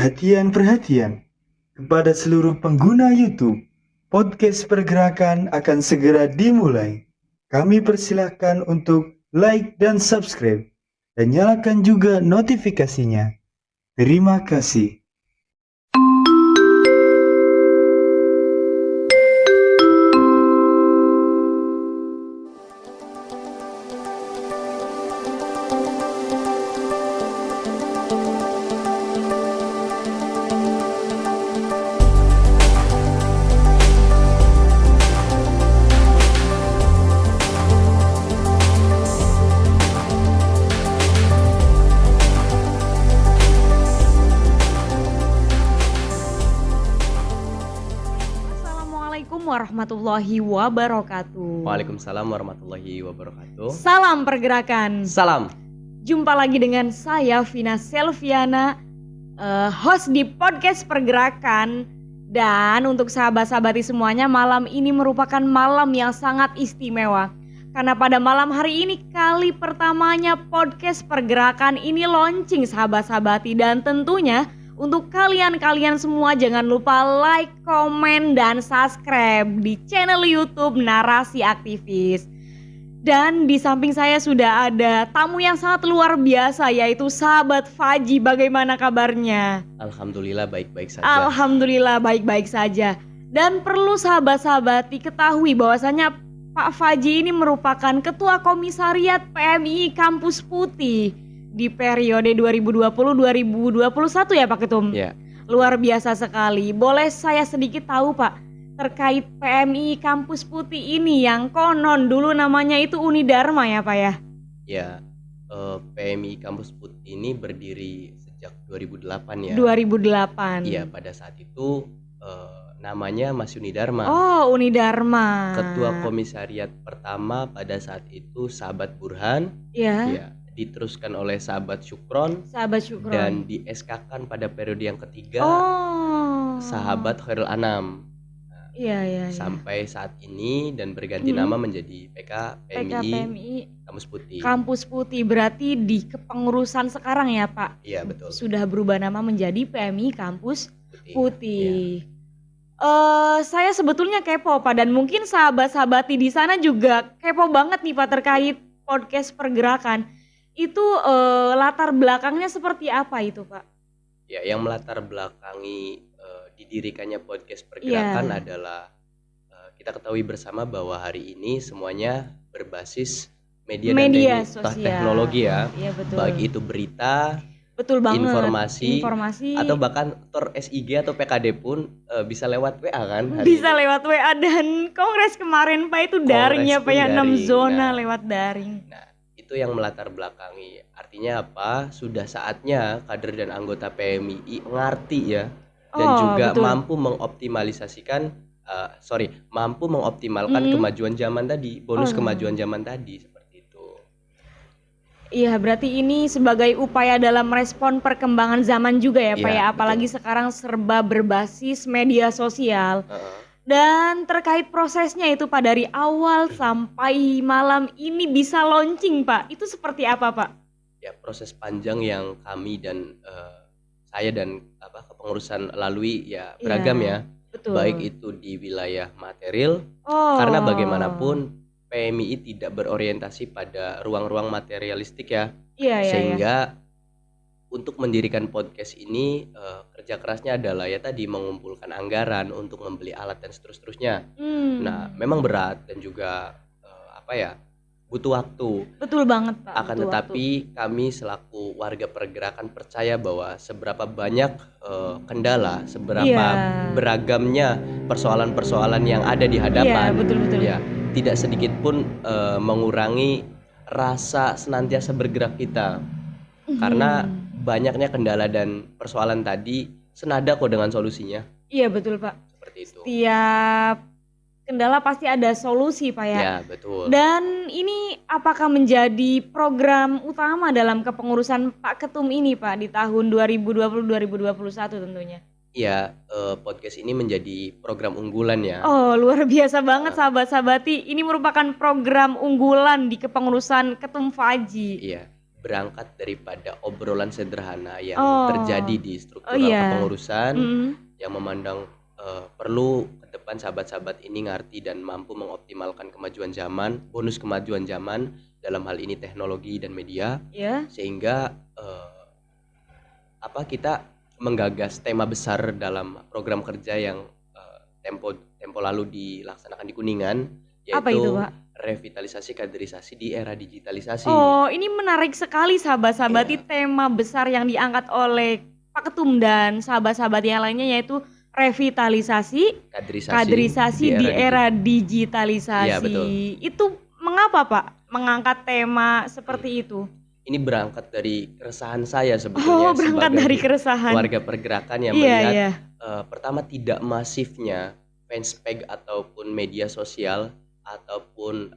Perhatian kepada seluruh pengguna YouTube. Podcast pergerakan akan segera dimulai. Kami persilahkan untuk like dan subscribe dan nyalakan juga notifikasinya. Terima kasih. Warahmatullahi wabarakatuh. Waalaikumsalam warahmatullahi wabarakatuh. Salam pergerakan. Salam. Jumpa lagi dengan saya Vina Selviana, host di podcast pergerakan. Dan untuk sahabat-sahabati semuanya, malam ini merupakan malam yang sangat istimewa. Karena pada malam hari ini kali pertamanya podcast pergerakan ini launching sahabat-sahabati. Dan tentunya untuk kalian semua jangan lupa like, komen, dan subscribe di channel YouTube Narasi Aktivis. Dan di samping saya sudah ada tamu yang sangat luar biasa, yaitu sahabat Faji. Bagaimana kabarnya? Alhamdulillah baik-baik saja. Alhamdulillah baik-baik saja. Dan perlu sahabat-sahabat diketahui bahwasanya Pak Faji ini merupakan Ketua Komisariat PMI Kampus Putih di periode 2020-2021 ya Pak Ketum? Ya. Luar biasa sekali. Boleh saya sedikit tahu Pak terkait PMI Kampus Putih ini yang konon dulu namanya itu Unidharma ya Pak ya? Ya, PMI Kampus Putih ini berdiri sejak 2008 ya. 2008. Iya, pada saat itu namanya Mas Unidharma. Oh, Unidharma. Ketua Komisariat pertama pada saat itu Sahabat Burhan. Iya. Ya, diteruskan oleh Sahabat Syukron. Sahabat Syukron. Dan di-SK-kan pada periode yang ketiga Sahabat Khairul Anam. Iya. Sampai saat ini dan berganti nama menjadi PMI Kampus Putih. Kampus Putih berarti di kepengurusan sekarang ya Pak? Iya betul. Sudah berubah nama menjadi PMI Kampus Putih. Saya sebetulnya kepo Pak, dan mungkin sahabat-sahabati di sana juga kepo banget nih Pak terkait podcast pergerakan. Itu latar belakangnya seperti apa itu Pak? Ya, yang melatar belakangi didirikannya podcast pergerakan adalah kita ketahui bersama bahwa hari ini semuanya berbasis media dan teknologi ya. Iya, betul. Baik itu berita, betul banget, informasi atau bahkan Tor SIG atau PKD pun bisa lewat WA kan? Bisa lewat WA, dan kongres kemarin Pak itu daring ya Pak ya, 6 zona lewat daring. Nah, itu yang melatar belakangi. Artinya apa? Sudah saatnya kader dan anggota PMI mengerti ya, dan juga mampu mengoptimalkan kemajuan zaman tadi, bonus kemajuan zaman tadi, seperti itu. Iya, berarti ini sebagai upaya dalam merespon perkembangan zaman juga ya Pak ya, apalagi sekarang serba berbasis media sosial. Dan terkait prosesnya itu Pak, dari awal sampai malam ini bisa launching Pak, itu seperti apa Pak? Ya, proses panjang yang kami dan saya dan kepengurusan lalui ya beragam ya. Betul. Baik itu di wilayah material, karena bagaimanapun PMI tidak berorientasi pada ruang-ruang materialistik ya. Sehingga untuk mendirikan podcast ini kerja kerasnya adalah ya tadi mengumpulkan anggaran untuk membeli alat dan seterusnya. Nah, memang berat dan juga butuh waktu. Betul banget Pak. Akan tetapi kami selaku warga pergerakan percaya bahwa seberapa banyak kendala, seberapa beragamnya persoalan-persoalan yang ada di hadapan, ya tidak sedikit pun mengurangi rasa senantiasa bergerak kita. Karena banyaknya kendala dan persoalan tadi senada kok dengan solusinya. Iya betul Pak. Seperti itu. Setiap kendala pasti ada solusi Pak ya. Ya betul. Dan ini apakah menjadi program utama dalam kepengurusan Pak Ketum ini Pak di tahun 2020-2021 tentunya? Iya, podcast ini menjadi program unggulan ya. Oh, luar biasa banget sahabat-sahabati. Ini merupakan program unggulan di kepengurusan Ketum Faji. Iya. berangkat daripada obrolan sederhana yang terjadi di struktural kepengurusan yang memandang perlu ke depan sahabat-sahabat ini ngerti dan mampu mengoptimalkan kemajuan zaman, bonus kemajuan zaman dalam hal ini teknologi dan media, sehingga kita menggagas tema besar dalam program kerja yang tempo lalu dilaksanakan di Kuningan, yaitu apa itu, Pak? Revitalisasi kaderisasi di era digitalisasi. Oh, ini menarik sekali sahabat-sahabat. Ini tema besar yang diangkat oleh Pak Ketum dan sahabat-sahabat yang lainnya, yaitu revitalisasi kaderisasi di era digitalisasi. Ya, betul. Itu mengapa, Pak, mengangkat tema seperti itu? Ini berangkat dari keresahan saya sebetulnya sebagai warga pergerakan yang melihat pertama tidak masifnya fanspage ataupun media sosial ataupun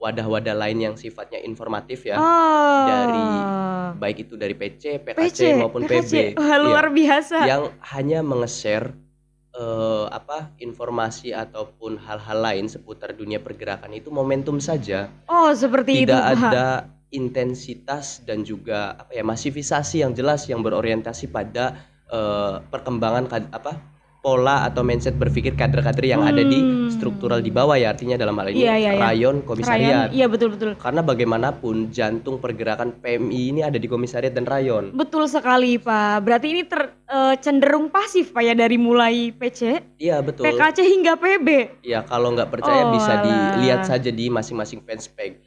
wadah-wadah lain yang sifatnya informatif ya, dari baik itu dari PC, PKC maupun PB. Luar biasa. Yang hanya menge-share informasi ataupun hal-hal lain seputar dunia pergerakan itu momentum saja. Oh, seperti tidak itu. Tidak ada intensitas dan juga masivisasi yang jelas yang berorientasi pada perkembangan pola atau mindset berpikir kader-kader yang ada di struktural di bawah ya, artinya dalam hal ini rayon, komisariat. Iya, betul. Karena bagaimanapun jantung pergerakan PMI ini ada di komisariat dan rayon. Betul sekali, Pak. Berarti ini cenderung pasif, Pak, ya, dari mulai PC, betul, PKC hingga PB. Iya, kalau nggak percaya bisa dilihat saja di masing-masing fanspage.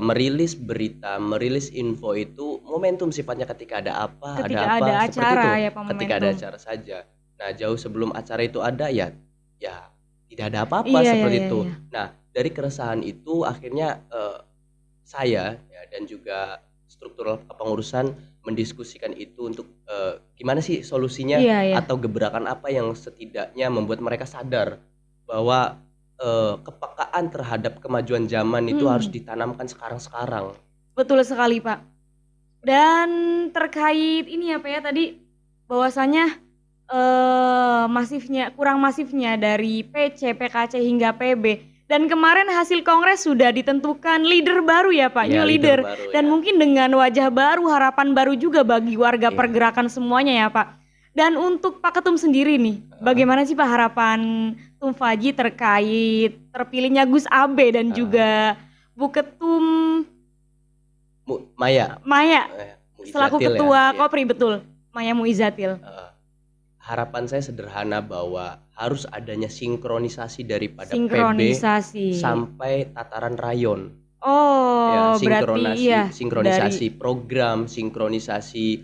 Merilis berita, merilis info itu momentum sifatnya ketika ada apa, ada acara itu. Ya, Pak, ketika ada acara saja. Nah, jauh sebelum acara itu ada ya tidak ada apa-apa seperti itu. Iya. Nah, dari keresahan itu akhirnya saya dan juga struktural kepengurusan mendiskusikan itu untuk gimana sih solusinya atau gebrakan apa yang setidaknya membuat mereka sadar bahwa kepekaan terhadap kemajuan zaman itu harus ditanamkan sekarang-sekarang. Betul sekali, Pak. Dan terkait ini ya, Pak, ya, tadi bahwasanya kurang masifnya dari PC, PKC hingga PB. Dan kemarin hasil kongres sudah ditentukan leader baru ya, Pak, new leader baru, dan mungkin dengan wajah baru, harapan baru juga bagi warga pergerakan semuanya ya, Pak. Dan untuk Pak Ketum sendiri nih, bagaimana sih, Pak, harapan Tum Faji terkait terpilihnya Gus Abe dan juga Bu Ketum Maya selaku ketua Kopri, betul, Maya Muizatil. Harapan saya sederhana bahwa harus adanya sinkronisasi daripada PB sampai tataran rayon. Sinkronisasi program, sinkronisasi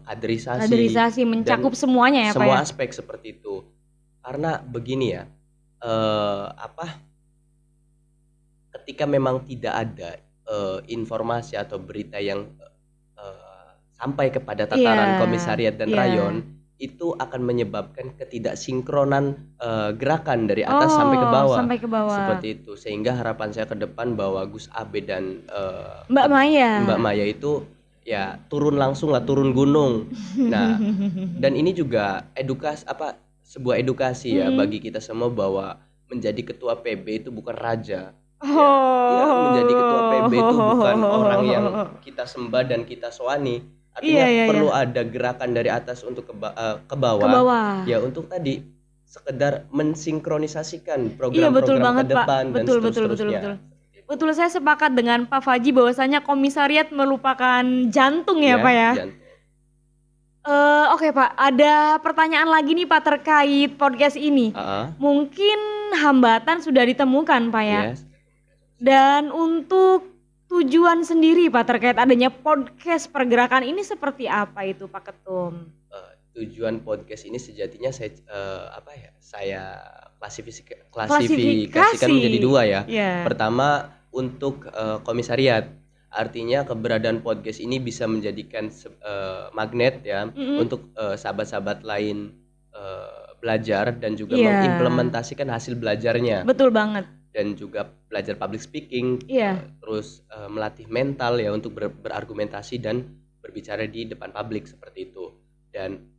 kaderisasi mencakup semuanya ya, Pak. Semua aspek seperti itu. Karena begini ya, ketika memang tidak ada informasi atau berita yang sampai kepada tataran komisariat dan rayon, itu akan menyebabkan ketidaksinkronan gerakan dari atas sampai ke bawah. Seperti itu. Sehingga harapan saya ke depan bahwa Gus Abe dan Mbak Maya itu ya turun gunung. Nah, dan ini juga sebuah edukasi ya bagi kita semua bahwa menjadi ketua PB itu bukan raja. Menjadi ketua PB itu bukan orang yang kita sembah dan kita soani. Artinya perlu ada gerakan dari atas untuk ke bawah. Ya, untuk tadi sekedar mensinkronisasikan program-program ke depan dan seterusnya. Betul, saya sepakat dengan Pak Faji bahwasanya komisariat merupakan jantung ya, Pak ya. Oke, Pak, ada pertanyaan lagi nih, Pak, terkait podcast ini. Mungkin hambatan sudah ditemukan, Pak ya. Dan untuk tujuan sendiri, Pak, terkait adanya podcast pergerakan ini seperti apa itu, Pak Ketum? Tujuan podcast ini sejatinya saya klasifikasikan menjadi dua ya. Pertama untuk komisariat, artinya keberadaan podcast ini bisa menjadikan magnet ya untuk sahabat-sahabat lain belajar dan juga mengimplementasikan hasil belajarnya. Betul banget. Dan juga belajar public speaking, terus melatih mental ya untuk berargumentasi dan berbicara di depan publik seperti itu. Dan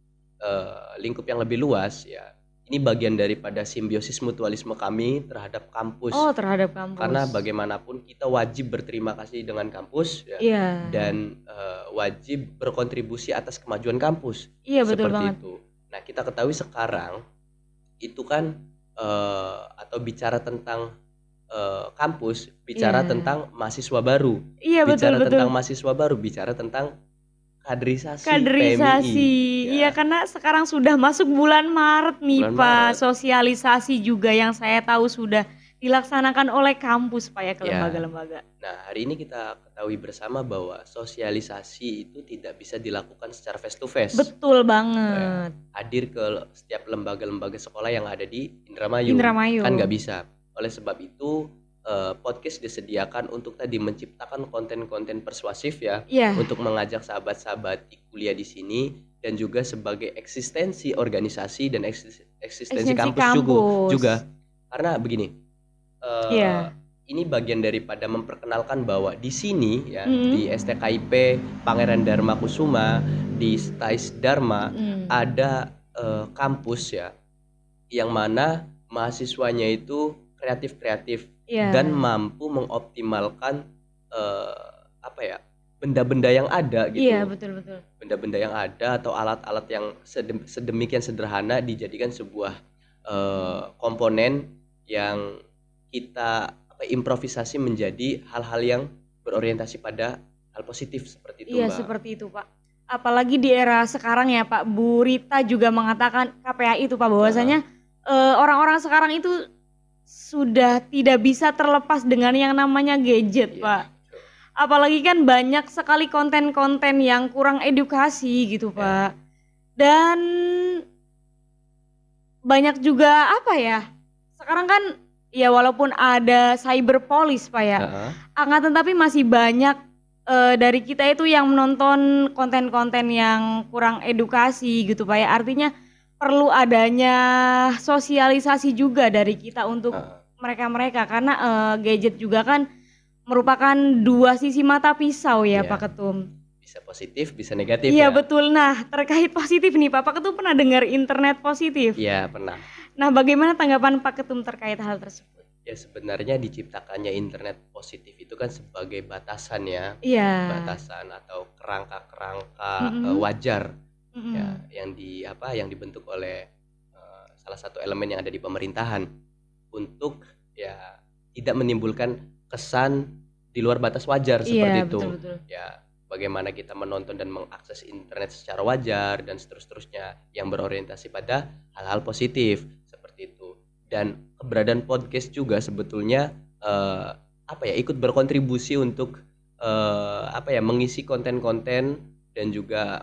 lingkup yang lebih luas ya, ini bagian daripada simbiosis mutualisme kami terhadap kampus. Oh, terhadap kampus. Karena bagaimanapun kita wajib berterima kasih dengan kampus ya, dan wajib berkontribusi atas kemajuan kampus. Iya, betul seperti banget. itu. Nah, kita ketahui sekarang itu kan atau bicara tentang kampus, bicara tentang mahasiswa baru. Iya, bicara betul. tentang mahasiswa baru, bicara tentang kaderisasi Kaderisasi. Iya, karena sekarang sudah masuk bulan Maret nih, Pak. Sosialisasi juga yang saya tahu sudah dilaksanakan oleh kampus, Pak, ya, ke lembaga-lembaga. Nah, hari ini kita ketahui bersama bahwa sosialisasi itu tidak bisa dilakukan secara face to face. Betul banget. Hadir ke setiap lembaga-lembaga sekolah yang ada di Indramayu. Kan nggak bisa. Oleh sebab itu podcast disediakan untuk tadi menciptakan konten-konten persuasif ya, untuk mengajak sahabat-sahabat kuliah di sini dan juga sebagai eksistensi organisasi dan eksistensi kampus juga. Karena begini, ini bagian daripada memperkenalkan bahwa di sini ya, di STKIP Pangeran Dharma Kusuma, di STAIS Dharma ada kampus ya, yang mana mahasiswanya itu kreatif dan mampu mengoptimalkan benda-benda yang ada gitu. Iya, betul. Benda-benda yang ada atau alat-alat yang sedemikian sederhana dijadikan sebuah komponen yang kita improvisasi menjadi hal-hal yang berorientasi pada hal positif seperti itu, Mbak. Iya, seperti itu, Pak. Apalagi di era sekarang ya, Pak. Bu Rita juga mengatakan, KPAI itu, Pak, bahwasanya orang-orang sekarang itu sudah tidak bisa terlepas dengan yang namanya gadget, Pak. Apalagi kan banyak sekali konten-konten yang kurang edukasi gitu, Pak. Dan banyak juga sekarang kan ya walaupun ada cyber police, Pak ya, akan tetapi masih banyak dari kita itu yang menonton konten-konten yang kurang edukasi gitu, Pak ya. Artinya perlu adanya sosialisasi juga dari kita untuk mereka-mereka, karena gadget juga kan merupakan dua sisi mata pisau ya, Pak Ketum. Bisa positif, bisa negatif. Iya, betul. Nah, terkait positif nih, Pak Ketum pernah dengar internet positif? Iya, pernah. Nah, bagaimana tanggapan Pak Ketum terkait hal tersebut? Ya, sebenarnya diciptakannya internet positif itu kan sebagai batasan ya, batasan atau kerangka-kerangka wajar. Ya, yang dibentuk oleh salah satu elemen yang ada di pemerintahan untuk ya tidak menimbulkan kesan di luar batas wajar seperti itu. Betul. Ya, bagaimana kita menonton dan mengakses internet secara wajar dan seterusnya yang berorientasi pada hal-hal positif seperti itu. Dan keberadaan podcast juga sebetulnya ikut berkontribusi untuk mengisi konten-konten dan juga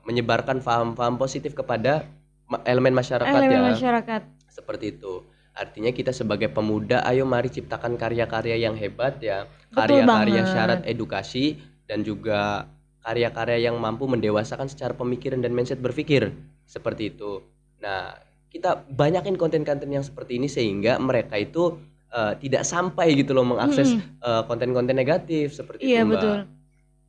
menyebarkan paham-paham positif kepada elemen masyarakat. Seperti itu. Artinya kita sebagai pemuda, ayo mari ciptakan karya-karya yang hebat ya, karya-karya syarat edukasi dan juga karya-karya yang mampu mendewasakan secara pemikiran dan mindset berpikir seperti itu. Nah, kita banyakin konten-konten yang seperti ini sehingga mereka itu tidak sampai gitu loh mengakses konten-konten negatif seperti itu, Mbak. Iya, betul.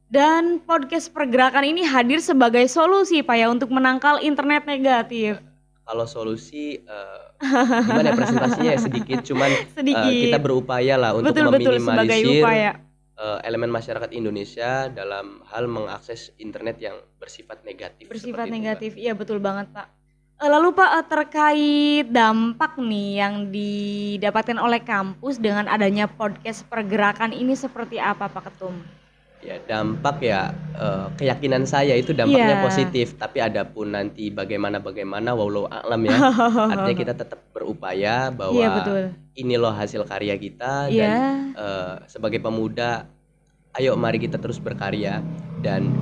Dan podcast pergerakan ini hadir sebagai solusi, Pak ya, untuk menangkal internet negatif. Kalau solusi gimana ya, presentasinya ya sedikit, cuman kita berupaya lah untuk meminimalisir elemen masyarakat Indonesia dalam hal mengakses internet yang bersifat negatif. Bersifat negatif, iya betul banget, Pak. Lalu Pak, terkait dampak nih yang didapatkan oleh kampus dengan adanya podcast pergerakan ini seperti apa, Pak Ketum? Ya, dampak ya keyakinan saya itu dampaknya positif, tapi adapun nanti bagaimana wallahu a'lam ya. Artinya kita tetap berupaya bahwa ini loh hasil karya kita dan sebagai pemuda ayo mari kita terus berkarya dan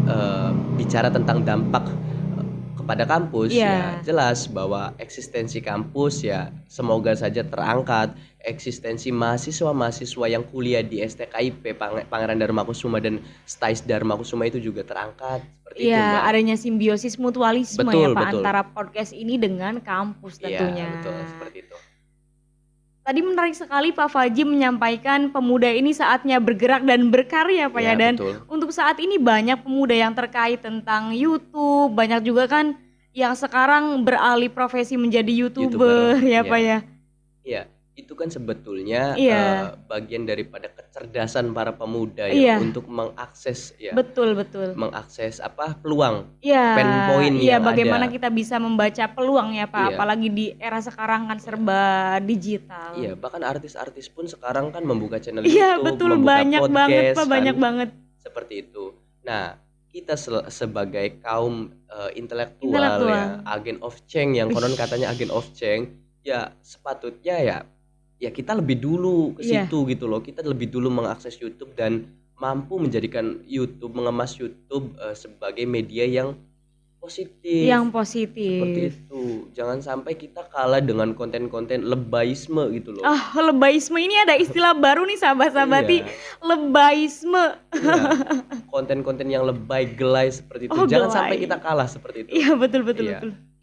bicara tentang dampak kepada kampus ya jelas bahwa eksistensi kampus ya semoga saja terangkat, eksistensi mahasiswa-mahasiswa yang kuliah di STKIP Pangeran Dharma Kusuma dan STAIS Dharma Kusuma itu juga terangkat seperti itu, Mbak. Adanya simbiosis mutualisme Pak antara podcast ini dengan kampus tentunya. Iya, betul seperti itu. Tadi menarik sekali Pak Faji menyampaikan pemuda ini saatnya bergerak dan berkarya, Pak ya. Dan untuk saat ini banyak pemuda yang terkait tentang YouTube, banyak juga kan yang sekarang beralih profesi menjadi YouTuber ya Pak ya. Iya, itu kan sebetulnya bagian daripada kecerdasan para pemuda untuk mengakses Betul. mengakses peluang, pain point yang bagaimana ada. kita bisa membaca peluang ya Pak, apalagi di era sekarang kan serba digital. Iya, bahkan artis-artis pun sekarang kan membuka channel YouTube, betul, membuka banyak podcast, banget Pak, banyak banget. Seperti itu. Nah, kita sebagai kaum intelektual ya, agent of change yang konon katanya agent of change, ya sepatutnya ya kita lebih dulu ke situ gitu loh. Kita lebih dulu mengakses YouTube dan mampu menjadikan YouTube, mengemas YouTube sebagai media yang positif. Seperti itu. Jangan sampai kita kalah dengan konten-konten lebaisme gitu loh. Lebaisme ini ada istilah baru nih sahabat-sahabati. Lebaisme. Konten-konten yang lebay, gelai seperti itu. Jangan sampai kita kalah seperti itu. Iya, betul.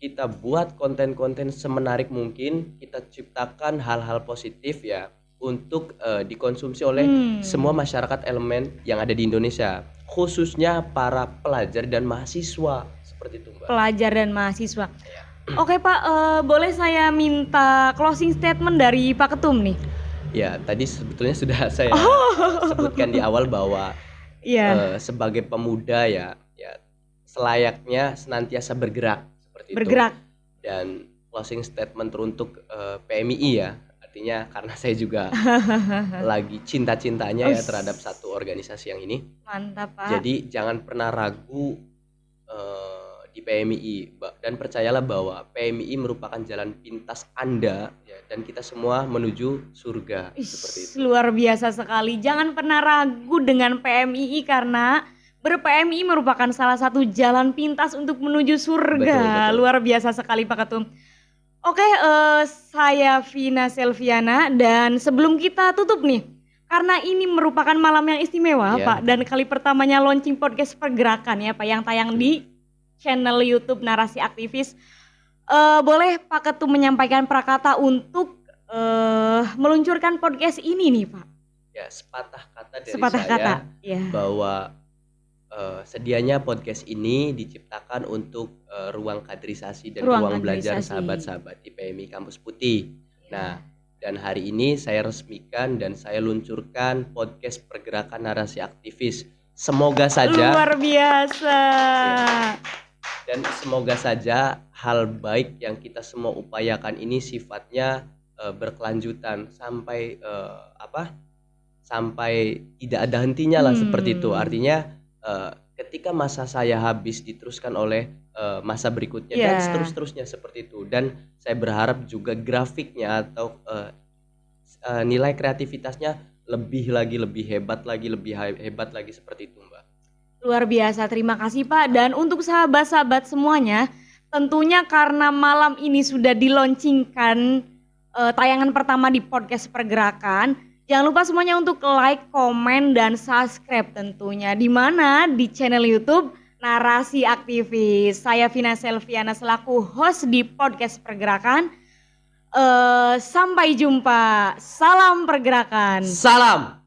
Kita buat konten-konten semenarik mungkin, kita ciptakan hal-hal positif ya untuk dikonsumsi oleh semua masyarakat elemen yang ada di Indonesia, khususnya para pelajar dan mahasiswa. Seperti itu Mbak. Pelajar dan mahasiswa. Oke Pak, boleh saya minta closing statement dari Pak Ketum nih? Ya, tadi sebetulnya sudah saya sebutkan di awal bahwa sebagai pemuda ya selayaknya senantiasa bergerak seperti itu. Dan closing statement teruntuk PMII ya, artinya karena saya juga lagi cinta-cintanya ya terhadap satu organisasi yang ini. Mantap Pak. Jadi jangan pernah ragu di PMII dan percayalah bahwa PMII merupakan jalan pintas Anda ya, dan kita semua menuju surga. Seperti itu. Luar biasa sekali. Jangan pernah ragu dengan PMII karena ber-PMII merupakan salah satu jalan pintas untuk menuju surga. Betul. Luar biasa sekali Pak Ketum. Oke, saya Vina Selviana dan sebelum kita tutup nih, karena ini merupakan malam yang istimewa Pak, dan kali pertamanya launching podcast Pergerakan ya Pak yang tayang di channel YouTube Narasi Aktivis. Boleh Pak Ketum menyampaikan prakata untuk meluncurkan podcast ini nih Pak? Ya, sepatah kata dari saya bahwa sedianya podcast ini diciptakan untuk ruang kaderisasi dan ruang belajar sahabat-sahabat di PMI Kampus Putih. Nah, dan hari ini saya resmikan dan saya luncurkan podcast Pergerakan Narasi Aktivis. Semoga saja luar biasa. Dan semoga saja hal baik yang kita semua upayakan ini sifatnya berkelanjutan sampai sampai tidak ada hentinya lah seperti itu. Artinya ketika masa saya habis diteruskan oleh masa berikutnya dan seterusnya seperti itu. Dan saya berharap juga grafiknya atau nilai kreativitasnya lebih hebat lagi seperti itu Mbak. Luar biasa, terima kasih Pak. Dan untuk sahabat-sahabat semuanya, tentunya karena malam ini sudah dilaunchingkan tayangan pertama di podcast Pergerakan, jangan lupa semuanya untuk like, komen, dan subscribe tentunya. Di mana? Di channel YouTube Narasi Aktivis. Saya Vina Selviana selaku host di podcast Pergerakan. Sampai jumpa. Salam Pergerakan. Salam.